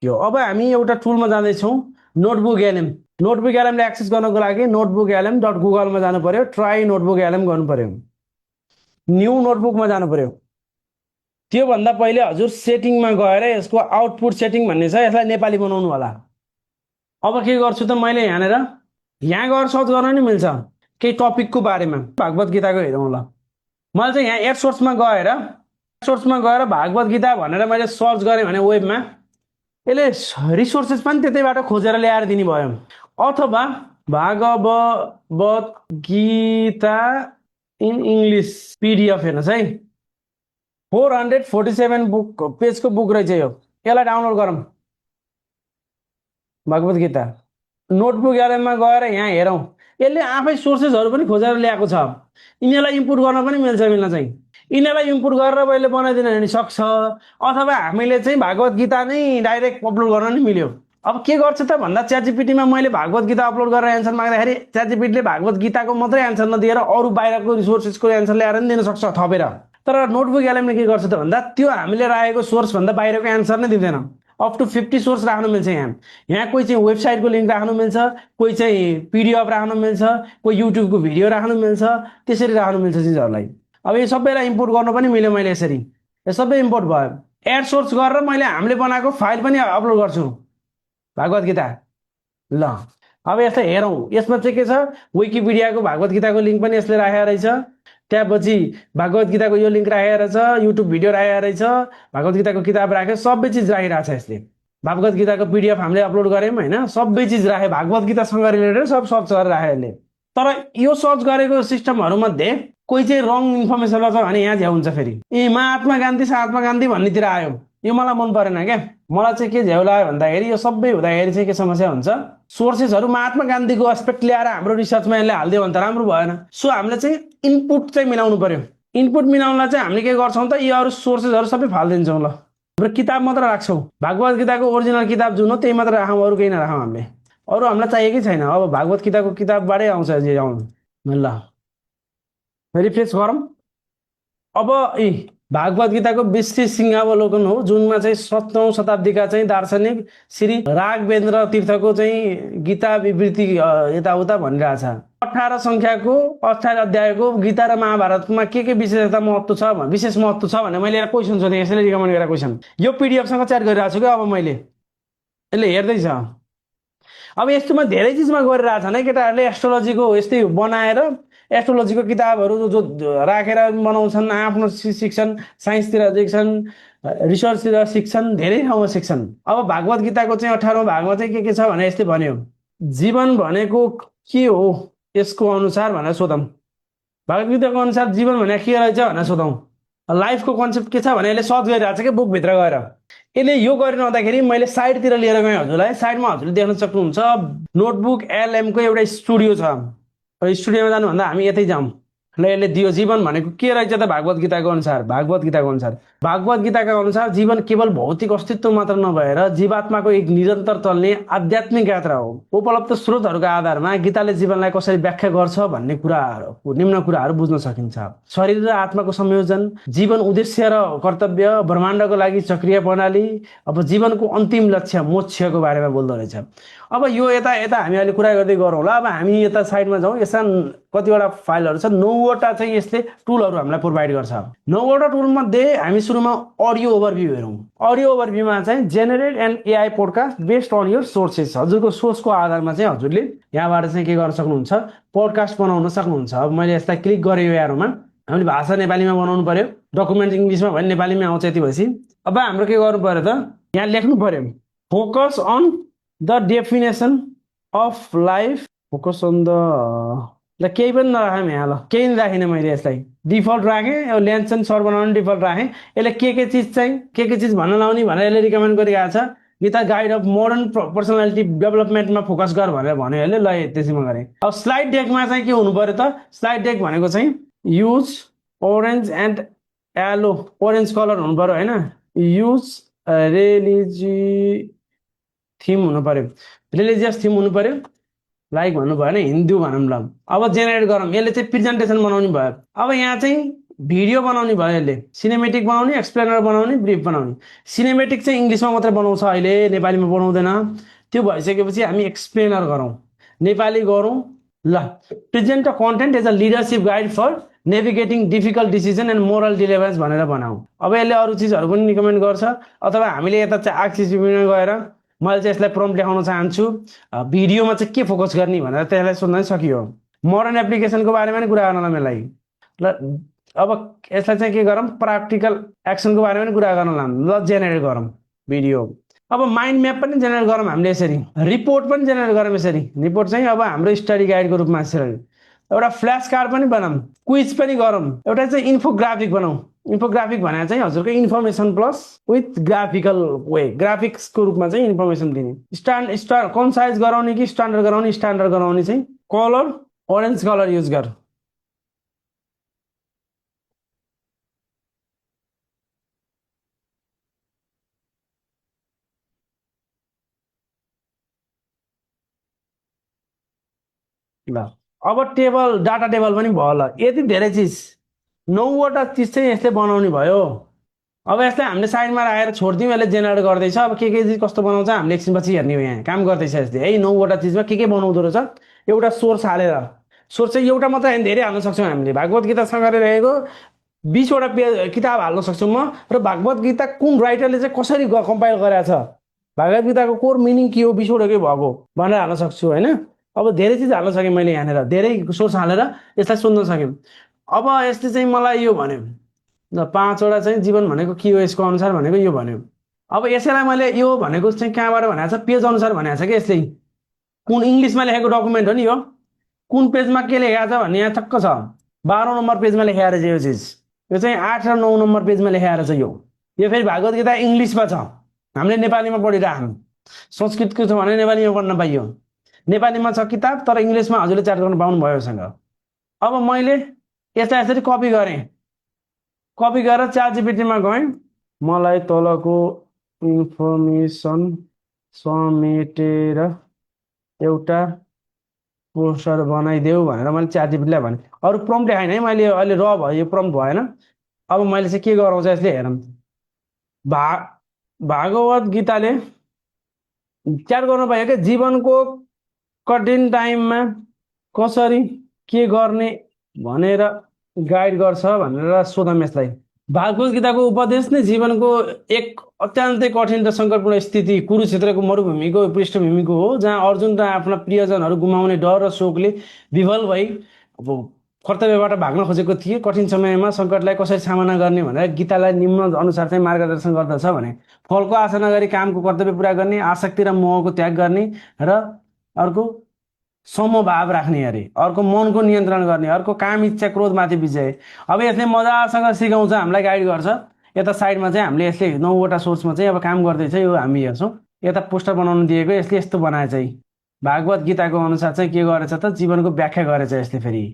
यो अब हामी एउटा टुलमा जाँदैछौँ नोटबुक एलएम। नोटबुक एलएमले एक्सेस गर्नको लागि नोटबुक एलएम डट गुगलमा जानु पर्यो, ट्राई नोटबुक एलएम गर्नु पर्यो, न्यू नोटबुकमा जानु पर्यो। त्योभन्दा पहिले हजुर सेटिङमा गएर यसको आउटपुट सेटिङ भन्ने छ, यसलाई नेपाली बनाउनु होला। अब के गर्छु त मैले यहाँनिर यहाँ गएर सर्च गर्न नि मिल्छ केही टपिकको बारेमा, भागवत गीताको हेरौँ ल। मैले चाहिँ यहाँ एड सोर्समा गएर भागवत गीता भनेर मैले सर्च गरेँ भने वेबमा यसले रिसोर्सेस पनि त्यतैबाट खोजेर ल्याएर दिने भयो। अथवा Bhagavad Gita in English PDF हेर्नुहोस् है, 447 पेजको बुक रहेछ यो। यसलाई डाउनलोड गरौँ भागवत गीता। नोटबुक एलएममा गएर यहाँ हेरौँ, यसले आफै सोर्सेसहरू पनि खोजेर ल्याएको छ। यिनीहरूलाई इम्पोर्ट गर्न पनि मिल्न चाहिँ यिनीहरूलाई इम्पोर्ट गरेर मैले बनाइदिन नि सक्छ, अथवा हामीले चाहिँ भागवत गीता नै डाइरेक्ट अपलोड गर्न नि मिल्यो। अब के गर्छ त भन्दा च्याटजिपिटीमा मैले भागवत गीता अपलोड गरेर एन्सर माग्दाखेरि च्याटजिपिटीले भागवत गीताको मात्रै एन्सर नदिएर अरू बाहिरको रिसोर्सेसको एन्सर ल्याएर पनि दिन सक्छ थपेर। तर नोटबुक एलएमले के गर्छ त भन्दा त्यो हामीले राखेको सोर्सभन्दा बाहिरको एन्सर नै दिँदैन। अप टु 50 सोर्स राख्नु मिल्छ यहाँ कोही चाहिँ वेबसाइटको लिङ्क राख्नु मिल्छ, कोही चाहिँ पिडिएफ राख्नु मिल्छ, कोही युट्युबको भिडियो राख्नु मिल्छ, त्यसरी राख्नु मिल्छ चिजहरूलाई। अब यो सबैलाई इम्पोर्ट गर्नु पनि मिल्यो मैले यसरी, यो सबै इम्पोर्ट भयो। एड सोर्स गरेर मैले हामीले बनाएको फाइल पनि अपलोड गर्छु भागवत गीता ल। अब यसलाई हेरौँ, यसमा चाहिँ के छ, विकिपिडियाको भागवत गीताको लिङ्क पनि यसले राखेको रहेछ, त्यसपछि भागवत गीताको यो लिङ्क राखेको रहेछ, युट्युब भिडियो राखेको रहेछ, भागवत गीताको किताब राख्यो, सबै चिज राखिरहेको छ यसले। भागवत गीताको पिडिएफ हामीले अपलोड गऱ्यौँ होइन, सबै चिज राखे, भागवत गीतासँग रिलेटेड सब सर्च गरेर राख्यो यसले। तर यो सर्च गरेको सिस्टमहरूमध्ये कोही चाहिँ रङ इन्फर्मेसन छ भने यहाँ झ्याउ हुन्छ फेरि। महात्मा गान्धी भन्नेतिर आयो, यो मलाई मन परेन क्या। मलाई चाहिँ के झ्याउ लाग्यो भन्दाखेरि यो सबै हुँदाखेरि चाहिँ के समस्या हुन्छ, सोर्सेसहरू महात्मा गान्धीको एस्पेक्ट ल्याएर हाम्रो रिसर्चमा यसले हालिदियो भने त राम्रो भएन। सो हामीले चाहिँ इनपुट चाहिँ मिलाउनु पर्यो। इनपुट मिलाउनलाई चाहिँ हामीले के गर्छौँ त, यो अरू सोर्सेसहरू सबै फालिदिन्छौँ ल। हाम्रो किताब मात्र राख्छौँ, भागवत गीताको ओरिजिनल किताब जुन हो त्यही मात्र राखौँ, अरू केही नराखौँ हामीले। अरू हामीलाई चाहिएकै छैन। अब भागवत गीताको किताबबाटै आउँछ जे आउनु ल। रिफ्रेस गरौँ। अब भागवत गीताको विस्तृत सिंहावलोकन हो, जुनमा चाहिँ 7औं शताब्दीका चाहिँ दार्शनिक श्री राघवेन्द्र तीर्थको चाहिँ गीता विवृत्ति यताउता भनिरहेछ। 18 सङ्ख्याको 18 अध्यायको गीता र महाभारतमा के विशेष महत्त्व छ भने मैले क्वेसन सोधेँ, यसले रिकमेन्ड गरेर क्वेसन। यो पिडिएफसँग च्याट गरिरहेको छु क्या अब मैले, यसले हेर्दैछ। अब यस्तोमा धेरै चिजमा गरिरहेछ नै केटाहरूले, एस्ट्रोलोजीको यस्तै बनाएर एस्ट्रोलोजीको किताबहरू जो राखेर बनाउँछन्, आफ्नो शिक्षण साइन्सतिर सिक्छन्, रिसर्चतिर सिक्छन्, धेरै ठाउँमा सिक्छन्। अब भागवत गीताको चाहिँ 18औं भागमा चाहिँ के छ भने यस्तै भन्यो, जीवन भनेको के हो यसको अनुसार भनेर सोधौँ। भागवत गीताको अनुसार जीवन भनेको के रहेछ भनेर सोधौँ। लाइफको कन्सेप्ट के छ भने यसले सर्च गरिरहेको छ क्या बुकभित्र गएर। यसले यो गरिरहँदाखेरि मैले साइडतिर लिएर गएँ हजुरलाई। साइडमा हजुरले देख्न सक्नुहुन्छ नोटबुक एलएमको एउटा स्टुडियो छ। स्टुडियोमा जानुभन्दा हामी यतै जाउँ ल। यसले दियो जीवन भनेको के रहेछ त भागवत गीताको अनुसार। भागवत गीताका अनुसार जीवन केवल भौतिक अस्तित्व मात्र नभएर जीवात्माको एक निरन्तर चल्ने आध्यात्मिक यात्रा हो। उपलब्ध स्रोतहरूका आधारमा गीताले जीवनलाई कसरी व्याख्या गर्छ भन्ने कुराहरू, निम्न कुराहरू बुझ्न सकिन्छ। शरीर र आत्माको संयोजन, जीवन उद्देश्य र कर्तव्य, ब्रह्माण्डको लागि चक्रीय प्रणाली, अब जीवनको अन्तिम लक्ष्य मोक्षको बारेमा बोल्दो रहेछ। अब यो यता हामी अहिले कुरा गर्दै गरौँ ल। अब हामी यता साइडमा जाउँ, यसमा कतिवटा फाइलहरू छ, 9वटा चाहिँ यसले टुलहरू हामीलाई प्रोभाइड गर्छ। 9वटा टुलमध्ये हामी सुरुमा अडियो ओभरभ्यू हेरौँ। अडियो ओभरभ्यूमा चाहिँ generate and AI podcast based on your sources, हजुरको सोर्सको आधारमा चाहिँ हजुरले यहाँबाट चाहिँ के गर्न सक्नुहुन्छ, पोडकास्ट बनाउन सक्नुहुन्छ। अब मैले यसलाई क्लिक गरेँ यो एरोमा, हामीले भाषा नेपालीमा बनाउनु पर्यो, डकुमेन्ट इङ्ग्लिसमा भने नेपालीमा आउँछ यति भएपछि। अब हाम्रो के गर्नु पर्यो त, यहाँ लेख्नु पर्यो focus on the definition of life, focus on the law. केही पनि नराखेँ यहाँ ल, केही पनि राखिनँ मैले, यसलाई डिफल्ट राखेँ। अब लेन्स चाहिँ सर्ट बनाउनु डिफल्ट राखेँ। यसले के चिज चाहिँ के चिज भन्न लाउने भनेर यसले रिकमेन्ड गरिरहेको छ। Gita guide of modern personality डेभलपमेन्टमा फोकस गर भनेर भन्यो यसले, ल त्यसैमा गरेँ। अब स्लाइड डेकमा चाहिँ के हुनु पर्यो त, स्लाइड डेक भनेको चाहिँ use orange and yellow, orange colour हुनु पर्यो होइन, युज थीम हुनु पर्यो, रिलिजियस थीम हुनु पर्यो, लाइक भन्नु भएन, हिन्दू भनौँ ल। अब जेनेरेट गरौँ, यसले चाहिँ प्रेजेन्टेसन बनाउने भयो। अब यहाँ चाहिँ भिडियो बनाउने भयो यसले सिनेमेटिक बनाउने एक्सप्लेनर बनाउने ब्रिफ बनाउने सिनेमेटिक चाहिँ इङ्ग्लिसमा मात्रै बनाउँछ अहिले नेपालीमा बनाउँदैन त्यो भइसकेपछि हामी एक्सप्लेनर गरौँ नेपाली गरौँ ल present a content as a leadership guide for navigating difficult decision and moral dilemmas भनेर बनाऊ अब यसले अरू चिजहरू पनि रिकमेन्ड गर्छ अथवा हामीले यता चाहिँ आक्सिसिपीमा गएर मैले चाहिँ यसलाई प्रम्प्ट लेखाउन चाहन्छु भिडियोमा चाहिँ के फोकस गर्ने भनेर त्यसलाई सोध्न सकियो मोडर्न एप्लिकेसनको बारेमा नि कुरा गर्नलाई मलाई ल अब यसलाई चाहिँ के गरौँ प्र्याक्टिकल एक्सनको बारेमा पनि कुरा गर्न लाऊँ ल जेनेरेट गरौँ भिडियो अब माइन्ड म्याप पनि जेनेरेट गरौँ हामीले यसरी रिपोर्ट पनि जेनेरेट गरौँ यसरी रिपोर्ट चाहिँ अब हाम्रो स्टडी गाइडको रूपमा यसरी एउटा फ्ल्यास कार्ड पनि बनाऊँ क्विज पनि गरौँ एउटा चाहिँ इन्फोग्राफिक बनाऊँ इन्फोग्राफिक भने चाहिँ हजुरको information plus with graphical way ग्राफिक्सको रूपमा चाहिँ इन्फर्मेसन दिने स्टान्ड कम साइज गराउने कि स्ट्यान्डर्ड गराउने चाहिँ कलर ओरेन्ज कलर युज गर ल अब टेबल डाटा टेबल पनि भयो ल यति धेरै चिज 9वटा चिज चाहिँ यसले बनाउने भयो अब यसलाई हामीले साइडमा राखेर छोडिदिउँ यसले जेनेरेट गर्दैछ अब के चिज कस्तो बनाउँछ हामीले एकछिनपछि हेर्ने हो यहाँ काम गर्दैछ यसले है 9वटा चिजमा के बनाउँदो रहेछ एउटा सोर्स हालेर सोर्स चाहिँ एउटा मात्रै होइन धेरै हाल्न सक्छौँ हामीले भागवत गीतासँग रहेको 20वटा किताब हाल्न सक्छौँ म र भागवत गीता कुन राइटरले चाहिँ कसरी कम्पाइल गरेको छ भागवत गीताको कोर मिनिङ के हो 20वटाकै भएको भनेर हाल्न सक्छु होइन अब धेरै चिज हाल्न सकेँ मैले यहाँनिर धेरै सोर्स हालेर यसलाई सोध्न सक्यौँ अब यसले चाहिँ मलाई यो भन्यो ल 5वटा चाहिँ जीवन भनेको के हो यसको अनुसार भनेको यो भन्यो अब यसैलाई मैले यो भनेको चाहिँ कहाँबाट भनेको छ पेज अनुसार भनेको छ कि यसले कुन इङ्ग्लिसमा लेखेको डकुमेन्ट हो नि यो कुन पेजमा के लेखेको छ भन्ने यहाँ ठक्क छ 12 नम्बर पेजमा लेखेर छ यो चिज यो चाहिँ 8 र 9 नम्बर पेजमा लेखेर छ यो फेरि भागवत गीता इङ्ग्लिसमा छ हामीले नेपालीमा पढिरहेको संस्कृतको छ भने नेपालीमा पढ्न पाइयो नेपालीमा छ किताब तर इङ्ग्लिसमा हजुरले च्याट गर्न पाउनु भयो सँग अब मैले यसलाई यसरी कपी गरेँ कपी गरेर च्याट जिपिटीमा गएँ मलाई तलको इन्फर्मेसन समेटेर एउटा पोस्टर बनाइदेऊ भनेर मैले च्याट जिपिटीलाई भने अरू प्रम्प्ट लेखाइन है मैले अहिले र भयो यो प्रम्प्ट भएन अब मैले चाहिँ के गराउँछ यसले हेरौँ भागवत गीताले च्याट गर्नु पायो क्या जीवनको कठिन टाइममा कसरी के गर्ने भनेर गाइड गर्छ भनेर सोधौँ यसलाई भागवत गीताको उपदेश नै जीवनको एक अत्यन्तै कठिन र सङ्कटपूर्ण स्थिति कुरुक्षेत्रको मरुभूमिको पृष्ठभूमिको हो जहाँ अर्जुन र आफ्ना प्रियजनहरू गुमाउने डर र शोकले विफल भई अब कर्तव्यबाट भाग्न खोजेको थिए कठिन समयमा सङ्कटलाई कसरी सामना गर्ने भनेर गीतालाई निम्न अनुसार चाहिँ मार्गदर्शन गर्दछ भने फलको आशा नगरी कामको कर्तव्य पुरा गर्ने आसक्ति र मोहको त्याग गर्ने र अर्को समभाव राख्ने अरे अर्को मनको नियन्त्रण गर्ने अर्को काम इच्छा क्रोधमाथि विजय अब यसले मजासँग सिकाउँछ हामीलाई गाइड गर्छ यता साइडमा चाहिँ हामीले यसले 9वटा सोर्समा चाहिँ अब काम गर्दैछ यो हामी हेर्छौँ यता पोस्टर बनाउनु दिएको यसले यस्तो बनाएछ है भागवत गीताको अनुसार चाहिँ के गरेछ त जीवनको व्याख्या गरेछ यसले फेरि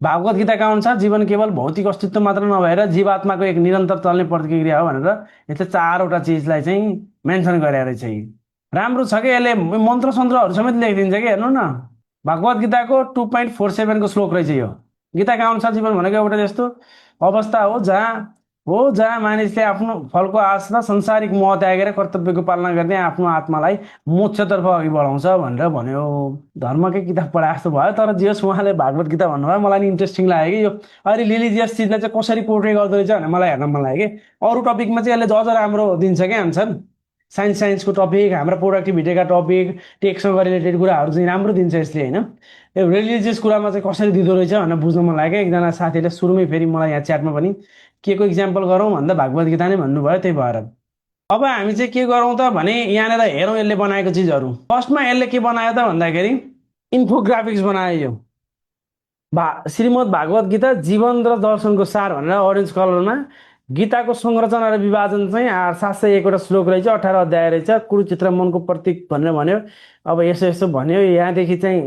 भागवत गीताका अनुसार जीवन केवल भौतिक अस्तित्व मात्र नभएर जीवात्माको एक निरन्तर चल्ने प्रतिक्रिया हो भनेर यसले 4वटा चिजलाई चाहिँ मेन्सन गरेर रहेछ राम्रो छ कि यसले मन्त्र सन्त्रहरू समेत लेखिदिन्छ कि हेर्नु न भागवत गीताको 2.47 को श्लोक रहेछ यो गीताका अनुसार जीवन भनेको एउटा यस्तो अवस्था हो जहाँ मानिसले आफ्नो फलको आश र संसारिक मोह त्यागेर कर्तव्यको पालना गर्ने आफ्नो आत्मालाई मोक्षतर्फ अघि बढाउँछ भनेर भन्यो धर्मकै किताब पढाए जस्तो भयो तर जस उहाँले भागवत गीता भन्नुभयो मलाई नि इन्ट्रेस्टिङ लाग्यो कि यो अहिले रिलिजियस चिजलाई चाहिँ कसरी पोर्ट्रे गर्दो रहेछ भनेर मलाई हेर्न मन लाग्यो कि अरू टपिकमा चाहिँ यसले अझ राम्रो दिन्छ क्या आन्सर साइन्सको टपिक हाम्रो प्रोडक्टिभिटीका टपिक टेक्ससँग रिलेटेड कुराहरू चाहिँ राम्रो दिन्छ यसले होइन यो रिलिजियस कुरामा चाहिँ कसरी दिँदो रहेछ भनेर बुझ्न मन लाग्यो एकजना साथीले सुरुमै फेरि मलाई यहाँ च्याटमा पनि के को इक्जाम्पल गरौँ भन्दा भागवत गीता नै भन्नुभयो त्यही भएर अब हामी चाहिँ के गरौँ त भने यहाँनिर हेरौँ यसले बनाएको चिजहरू फर्स्टमा यसले के बनायो त भन्दाखेरि इन्फोग्राफिक्स बनायो यो श्रीमद् भागवत गीता जीवन र दर्शनको सार भनेर ओरेन्ज कलरमा गीताको संरचना र विभाजन चाहिँ 701वटा श्लोक रहेछ 18 अध्याय रहेछ कुरुक्षेत्र मनको प्रतीक भनेर भन्यो अब यसो भन्यो यहाँदेखि चाहिँ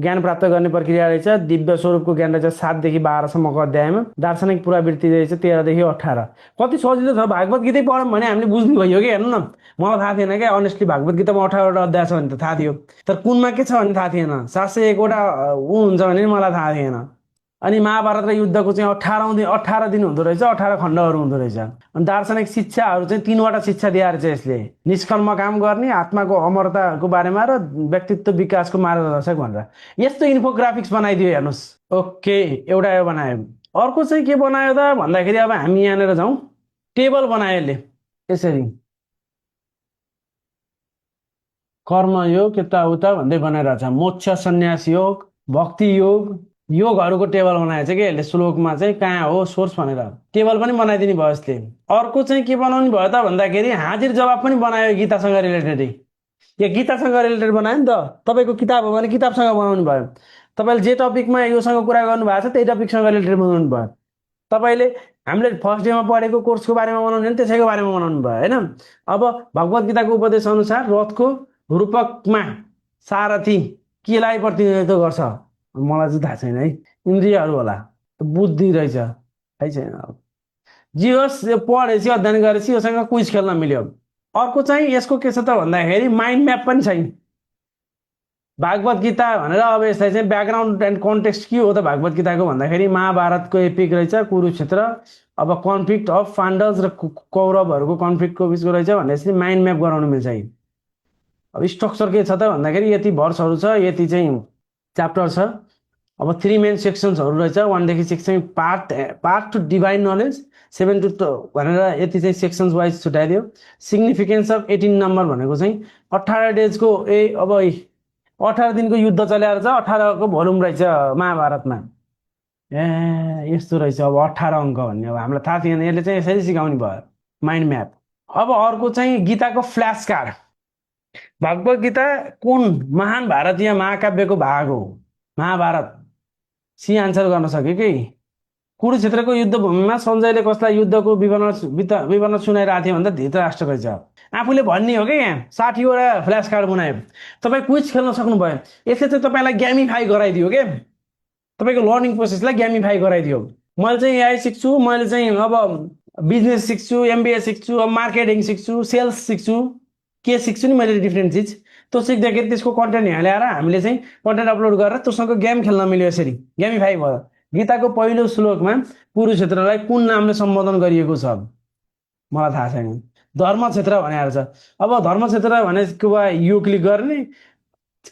ज्ञान प्राप्त गर्ने प्रक्रिया रहेछ दिव्य स्वरूपको ज्ञान रहेछ 7 देखि 12 सम्मको अध्यायमा दार्शनिक पुरावृत्ति रहेछ 13 देखि 18 कति सजिलो छ भागवत गीतै पढौँ भने हामीले बुझ्नु भयो कि हेर्नु न मलाई थाहा थिएन क्या अनेस्टली भागवत गीतामा 18वटा अध्याय छ भने त थाहा थियो तर कुनमा के छ भने थाहा थिएन 701वटा ऊ हुन्छ भने मलाई थाहा थिएन अनि महाभारत र युद्धको चाहिँ 18 दिन हुँदो रहेछ, 18 खण्डहरू हुँदो रहेछ। अनि दार्शनिक शिक्षाहरू चाहिँ 3वटा शिक्षा दिएर चाहिँ यसले निष्कर्म काम गर्ने, आत्माको अमरताको बारेमा र व्यक्तित्व विकासको मार्गदर्शक भनेर यस्तो इन्फोग्राफिक्स बनाइदियो। हेर्नुहोस्, ओके, एउटा यो बनायो। अर्को चाहिँ के बनायो त भन्दाखेरि अब हामी यहाँनिर जाउँ, टेबल बनायो यसले यसरी कर्मयोग यताउता भन्दै बनाइरहेको छ। मोक्ष, सन्यास योग, भक्ति योग, योगहरूको टेबल बनाएछ कि यसले श्लोकमा चाहिँ कहाँ हो सोर्स भनेर टेबल पनि बनाइदिने भयो यसले। अर्को चाहिँ के बनाउनु भयो त भन्दाखेरि हाजिर जवाब पनि बनायो गीतासँग रिलेटेडै। यो गीतासँग रिलेटेड बनायो नि त, तपाईँको किताब हो भने किताबसँग बनाउनु भयो। तपाईँले जे टपिकमा योसँग कुरा गर्नु भएको छ त्यही टपिकसँग रिलेटेड बनाउनु भयो। तपाईँले हामीले फर्स्ट डेमा पढेको कोर्सको बारेमा बनाउनु भने त्यसैको बारेमा बनाउनु भयो होइन। अब भगवत गीताको उपदेश अनुसार रथको रूपकमा सारथी केलाई प्रतिनिधित्व गर्छ? मलाई चाहिँ थाहा छैन है, इन्द्रियहरू होला, बुद्धि रहेछ है छैन। अब जे होस्, यो पढेपछि अध्ययन गरेपछि योसँग क्विज खेल्न मिल्यो। अर्को चाहिँ यसको के छ त भन्दाखेरि माइन्ड म्याप पनि छैन भागवत गीता भनेर। अब यसलाई चाहिँ ब्याकग्राउन्ड एन्ड कन्टेक्स्ट के हो त भागवत गीताको भन्दाखेरि महाभारतको एपिक रहेछ, कुरुक्षेत्र, अब कन्फ्लिक्ट अफ पाण्डव र कौरवहरूको कन्फ्लिक्टको बिचको रहेछ भनेर यसले माइन्ड म्याप गराउनु मिल्छ। अब स्ट्रक्चर के छ त भन्दाखेरि यति भर्सहरू छ, यति चाहिँ च्याप्टर छ। अब 3 मेन सेक्सन्सहरू रहेछ, 1 देखि 6 चाहिँ part to divine knowledge, 7 to भनेर यति चाहिँ सेक्सन्स वाइज छुट्याइदियो। सिग्निफिकेन्स अफ 18 नम्बर भनेको चाहिँ 18 डेजको अब 18 दिनको युद्ध चलेर छ, 18 को भोल्युम रहेछ महाभारतमा। यस्तो रहेछ अब 18 अङ्क भन्ने। अब हामीलाई थाहा थिएन, यसले चाहिँ यसरी सिकाउने भयो माइन्ड म्याप। अब अर्को चाहिँ गीताको फ्ल्यास कार्ड। भगवत गीता कुन महान भारतीय महाकाव्यको भाग हो? महाभारत। सी आन्सर गर्न सक्यो कि कुरुक्षेत्रको युद्धभूमिमा सञ्जयले कसलाई युद्धको विवरण सुनाइरहेको थियो भन्दा धृतराष्ट्र रहेछ। आफूले भन्ने हो कि यहाँ 60वटा फ्ल्यास कार्ड बनायो। तपाईँ क्विज खेल्न सक्नुभयो। यसले चाहिँ तपाईँलाई ग्यामिफाई गराइदियो के, तपाईँको लर्निङ प्रोसेसलाई ग्यामिफाई गराइदियो। मैले चाहिँ एआई सिक्छु, मैले चाहिँ अब बिजनेस सिक्छु, एमबिए सिक्छु, अब मार्केटिङ सिक्छु, सेल्स सिक्छु, के सिक्छु नि मैले डिफ्रेन्ट चिज। त्यो सिक्दाखेरि त्यसको कन्टेन्ट यहाँ ल्याएर हामीले चाहिँ कन्टेन्ट अपलोड गरेर त्योसँग गेम खेल्न मिल्यो। यसरी गेमिफाई भयो। गीताको पहिलो श्लोकमा कुरुक्षेत्रलाई कुन नामले सम्बोधन गरिएको छ? मलाई थाहा छैन। धर्मक्षेत्र भनेर छ। अब धर्मक्षेत्र भनेको भए यो क्लिक गर्ने,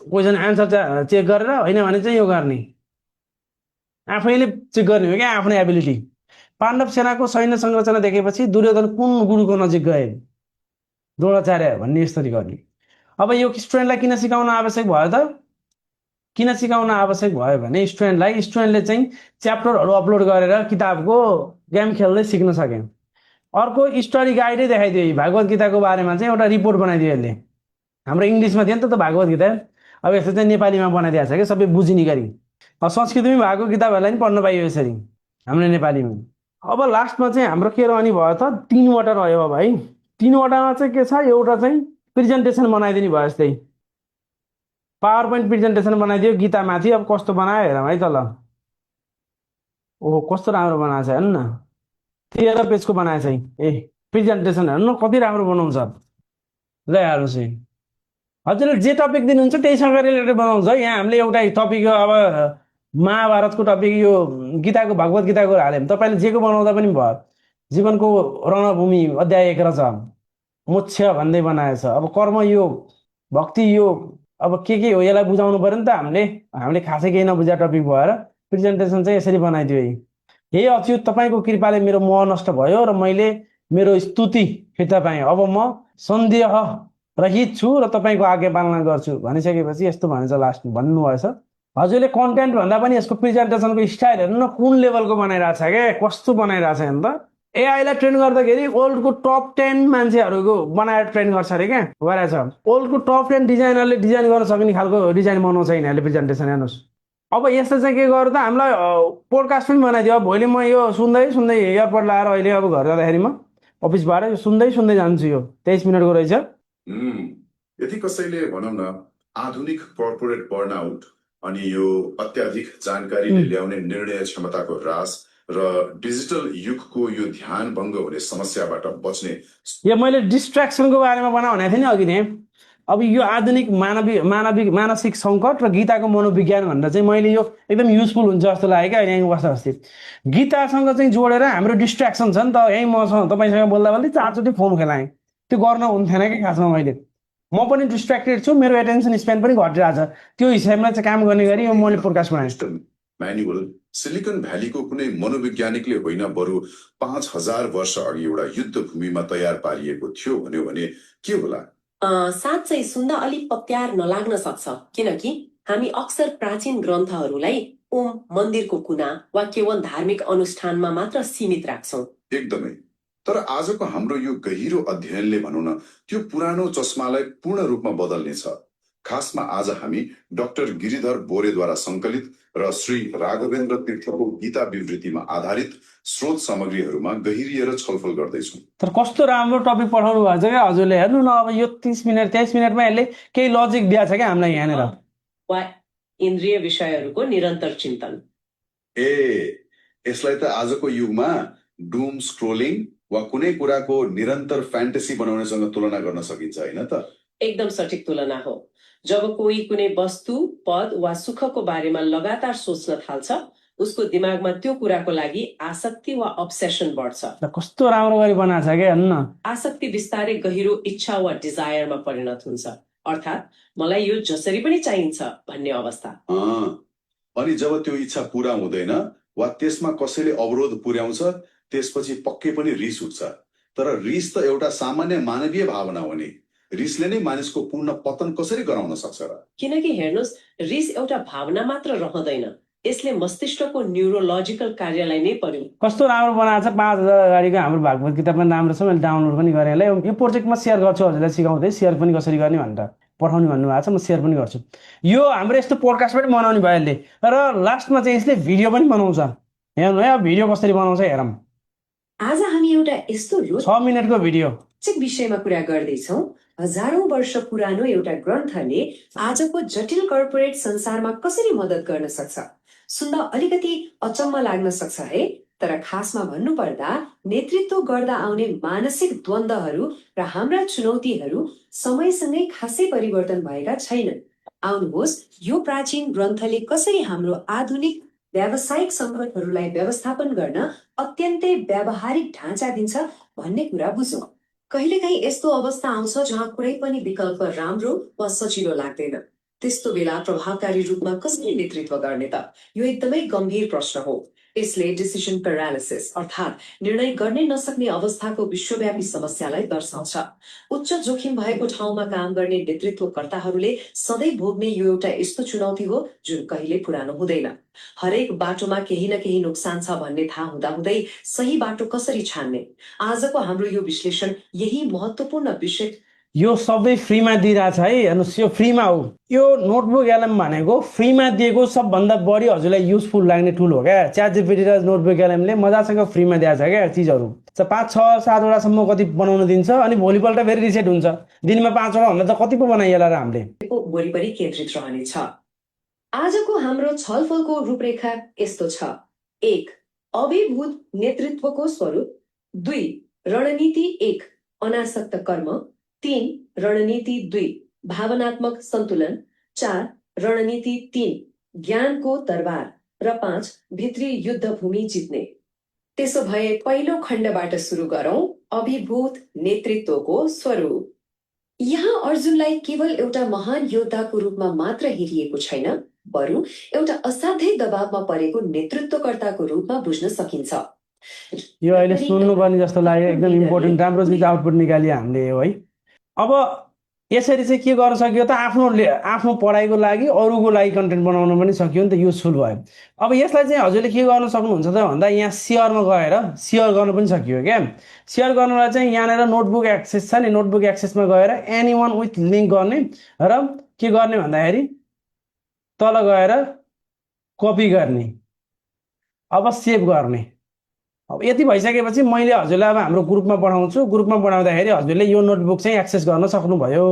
क्वेसन आन्सर चेक गरेर, होइन भने चाहिँ यो गर्ने, आफैले चेक गर्ने हो क्या आफ्नै एबिलिटी। पाण्डव सेनाको सैन्य संरचना देखेपछि दुर्योधन कुन गुरुको नजिक गए? द्रोणाचार्य भन्ने यसरी गर्ने। अब यो स्टुडेन्टलाई किन सिकाउन आवश्यक भयो त? किन सिकाउन आवश्यक भयो भने स्टुडेन्टले चाहिँ च्याप्टरहरू अपलोड गरेर किताबको गेम खेल्दै सिक्न सके। अर्को स्टडी गाइडै देखाइदियो। भागवत गीताको बारेमा चाहिँ एउटा रिपोर्ट बनाइदियो यसले। हाम्रो इङ्ग्लिसमा थियो नि त भागवत गीता, अब यसले चाहिँ नेपालीमा बनाइदिएको छ कि सबै बुझिने गरी। अब संस्कृतमै भएको किताबहरूलाई पनि पढ्न पाइयो यसरी हाम्रो नेपालीमा। अब लास्टमा चाहिँ हाम्रो के रहने भयो त? 3वटा रह्यो अब है। 3वटामा चाहिँ के छ? एउटा चाहिँ प्रेजेन्टेसन बनाइदिने भयो। यस्तै पावर पोइन्ट प्रेजेन्टेसन बनाइदियो गीतामाथि। अब कस्तो बनायो हेरौँ है त ल। ओहो, कस्तो राम्रो बनाएको छ हेर्नु न। 13 पेजको बनाएछ है। प्रेजेन्टेसन हेर्नु न कति राम्रो बनाउँछ। ल हेर्नुहोस् है, हजुरले जे टपिक दिनुहुन्छ त्यहीसँग रिलेटेड बनाउँछ। यहाँ हामीले एउटा टपिक अब महाभारतको टपिक यो गीताको भगवत गीताको हाल्यौँ, तपाईँले जेको बनाउँदा पनि भयो। जीवनको रणभूमि अध्याय 1 छ, मोक्ष भन्दै बनाएछ। अब कर्मयोग, भक्ति योग, अब के हो यसलाई बुझाउनु पर्यो नि त हामीले खासै केही नबुझा टपिक भएर प्रेजेन्टेसन चाहिँ यसरी बनाइदियो। हे अच्युत, तपाईँको कृपाले मेरो मोह नष्ट भयो र मैले मेरो स्तुति फिर्ता पाएँ। अब म सन्देह रहित छु र तपाईँको आज्ञा पालना गर्छु भनिसकेपछि यस्तो भन्छ लास्ट भन्नुभएछ। हजुरले कन्टेन्ट भन्दा पनि यसको प्रेजेन्टेसनको स्टाइल हेर्नु न कुन लेभलको बनाइरहेको छ क्या, कस्तो बनाइरहेको छ हेर्नु त। एआईलाई ट्रेन गर्दाखेरि ओल्डको टप 10 मान्छेहरूको बनाएर ट्रेन गर्छ अरे क्या, गरेछ। ओल्डको टप 10 डिजाइनरले डिजाइन गर्न सक्ने खालको डिजाइन बनाउँछ यिनीहरूले प्रेजेन्टेसन। हेर्नुहोस्, अब यसले चाहिँ के गर्यो त, हामीलाई पोडकास्ट पनि बनाइदियो। भोलि म यो सुन्दै एयरपोर्ट लाएर अहिले अब घर जाँदाखेरि म अफिसबाट सुन्दै जान्छु। यो 23 मिनटको रहेछ। यदि कसैले भनौँ न आधुनिक कर्पोरेट बर्नआउट अनि यो अत्याधिक जानकारीले ल्याउने निर्णय क्षमताको ह्रास र डिजिटल युगको यो ध्यान भङ्ग हुने समस्याबाट बच्ने, यो मैले डिस्ट्र्याक्सनको बारेमा बनाउ भनेको थिएँ नि अघि नै। अब यो आधुनिक मानसिक सङ्कट र गीताको मनोविज्ञान भनेर चाहिँ मैले यो एकदम युजफुल हुन्छ जस्तो लाग्यो क्या यहीँ बस्दा बस्दै गीतासँग चाहिँ जोडेर हाम्रो डिस्ट्र्याक्सन छ नि त यहीँ मसँग तपाईँसँग बोल्दा बोल्दै चारचोटि फोन खेलाएँ त्यो गर्न हुन्थेन कि खासमा मैले म पनि डिस्ट्र्याक्टेड छु मेरो एटेन्सन स्प्यान पनि घटिरहेको छ त्यो हिसाबमा चाहिँ काम गर्ने गरी यो मैले पोडकास्ट बनाएँ म्यानुअल सिलिकन भ्यालीको कुनै मनोवैज्ञानिकले होइन बरु 5000 वर्ष अघि एउटा युद्ध भूमिमा तयार पारिएको थियो भन्यो भने के होला साँच्चै सुन्दा अलि पत्यार नलाग्न सक्छ किनकि हामी अक्सर प्राचीन ग्रन्थहरूलाई मन्दिरको कुना वा केवल धार्मिक अनुष्ठानमा मात्र सीमित राख्छौं एकदमै तर आजको हाम्रो यो गहिरो अध्ययनले भनौँ न त्यो पुरानो चस्मालाई पूर्ण रूपमा बदल्नेछ खासमा आज हामी डाक्टर गिरिधर बोरेद्वारा सङ्कलित र श्री राघवेन्द्र तीर्थको गीता विवृतिमा आधारित स्रोत सामग्रीहरूमा गहिरिएर छलफल गर्दैछौँ तर कस्तो राम्रो टपिक पठाउनु भएको छ क्या हजुरले हेर्नु न अब यो 30 मिनट 23 मिनटमा यसले केही लजिक दिएको छ क्या हामीलाई यहाँनिर वा इन्द्रिय विषयहरूको निरन्तर चिन्तन यसलाई त आजको युगमा डुम स्क्रोलिङ वा कुनै कुराको निरन्तर फ्यान्टेसी बनाउनेसँग तुलना गर्न सकिन्छ होइन त एकदम सठिक तुलना हो जब कोही कुनै वस्तु पद वा सुखको बारेमा लगातार सोच्न थाल्छ उसको दिमागमा त्यो कुराको लागि आसक्ति वा अब्सेसन बढ्छ कस्तो राम्रो गरी बनाएको छ क्या हेर्नु न आसक्ति बिस्तारै गहिरो इच्छा वा डिजायरमा परिणत हुन्छ अर्थात् मलाई यो जसरी पनि चाहिन्छ भन्ने अवस्था अनि जब त्यो इच्छा पूरा हुँदैन वा त्यसमा कसैले अवरोध पुर्याउँछ त्यसपछि पक्कै पनि रिस उठ्छ तर रिस त एउटा सामान्य मानवीय भावना हो नि रिसले नै मानिसको पूर्ण पतन कसरी गराउन सक्छ र किनकि हेर्नुस् रिस एउटा भावना मात्र रहँदैन यसले मस्तिष्कको न्युरोलोजिकल कार्यलाई नै पर्यो कस्तो राम्रो बनाएको छ 5000 अगाडिको हाम्रो भागवत गीता पनि राम्रो छ मैले डाउनलोड पनि गरेँ यो प्रोजेक्टमा सेयर गर्छु हजुरलाई सिकाउँदै सेयर पनि कसरी गर्ने भनेर पठाउने भन्नुभएको छ म सेयर पनि गर्छु यो हाम्रो यस्तो पोडकास्ट पनि बनाउने भयो यसले र लास्टमा चाहिँ यसले भिडियो पनि बनाउँछ हेर्नु है भिडियो कसरी बनाउँछ हेरौँ आज हामी एउटा यस्तो 6 मिनटको भिडियो विषयमा कुरा गर्दैछौँ हजारौं वर्ष पुरानो एउटा ग्रन्थले आजको जटिल कर्पोरेट संसारमा कसरी मद्दत गर्न सक्छ सुन्दा अलिकति अचम्म लाग्न सक्छ है तर खासमा भन्नुपर्दा नेतृत्व गर्दा आउने मानसिक द्वन्द्वहरू र हाम्रा चुनौतीहरू समयसँगै खासै परिवर्तन भएका छैनन् आउनुहोस् यो प्राचीन ग्रन्थले कसरी हाम्रो आधुनिक व्यावसायिक सङ्कटहरूलाई व्यवस्थापन गर्न अत्यन्तै व्यावहारिक ढाँचा दिन्छ भन्ने कुरा बुझौँ कहिलेकाहीँ यस्तो अवस्था आउँछ जहाँ कुनै पनि विकल्प राम्रो वा सजिलो लाग्दैन त्यस्तो बेला प्रभावकारी रूपमा कसरी नेतृत्व गर्ने त यो एकदमै गम्भीर प्रश्न हो यसले डिसिजन प्यारालिसिस अर्थात् निर्णय गर्ने नसक्ने अवस्थाको विश्वव्यापी समस्यालाई दर्शाउँछ उच्च जोखिम भएको ठाउँमा काम गर्ने नेतृत्वकर्ताहरूले सधैँ भोग्ने यो एउटा यस्तो चुनौती हो जुन कहिले पुरानो हुँदैन हरेक बाटोमा केही न केही नोक्सान छ भन्ने थाहा हुँदाहुँदै सही बाटो कसरी छान्ने आजको हाम्रो यो विश्लेषण यही महत्त्वपूर्ण विषय यो सबै फ्रीमा दिइरहेछ है हेर्नुहोस् यो फ्रीमा हो यो नोटबुक एलएम भनेको फ्रीमा दिएको सबभन्दा बढी हजुरलाई युजफुल लाग्ने टुल हो क्या च्याट जिपिटी र नोटबुक एलएमले मजासँग फ्रीमा दिएको छ क्या चिजहरू 5 6 7 वटासम्म कति बनाउन दिन्छ अनि भोलिपल्ट फेरि रिसेट हुन्छ दिनमा 5 वटा भन्दा त कति पो बनाइएला र हामीले वरिपरि केन्द्रित रहनेछ आजको हाम्रो छलफलको रूपरेखा यस्तो छ 1 अभिभूत नेतृत्वको स्वरूप 2 रणनीति 1 अनासक्त कर्म 3 रणनीति 2 भावनात्मक सन्तुलन 4 रणनीति 3 ज्ञानको दरबार र 5 भित्री युद्ध भूमि जित्ने त्यसो भए पहिलो खण्डबाट सुरु गरौँ अभिभूत नेतृत्वको स्वरूप यहाँ अर्जुनलाई केवल एउटा महान योद्धाको रूपमा मात्र हेरिएको छैन बरु एउटा असाध्यै दबावमा परेको नेतृत्वकर्ताको रूपमा बुझ्न सकिन्छ यो अहिले सुन्नुपर्ने जस्तो लाग्यो एकदम इम्पोर्टेन्ट राम्रो चिज आउटपुट निकालियो हामीले है अब यसरी चाहिँ के गर्न सक्यो त आफ्नो पढाइको लागि अरूको लागि कन्टेन्ट बनाउन पनि सक्यो नि त युजफुल भयो अब यसलाई चाहिँ हजुरले के गर्न सक्नुहुन्छ त भन्दा यहाँ सेयरमा गएर सेयर गर्न पनि सकियो क्या सेयर गर्नलाई चाहिँ यहाँनिर नोटबुक एक्सेस छ नि नोटबुक एक्सेसमा गएर एनीवन विथ लिङ्क गर्ने र के गर्ने भन्दाखेरि तल गएर कपी गर्ने अब सेभ गर्ने अब यति भइसकेपछि मैले हजुरलाई अब हाम्रो ग्रुपमा पठाउँछु ग्रुपमा पठाउँदाखेरि हजुरले यो नोटबुक चाहिँ एक्सेस गर्न सक्नुभयो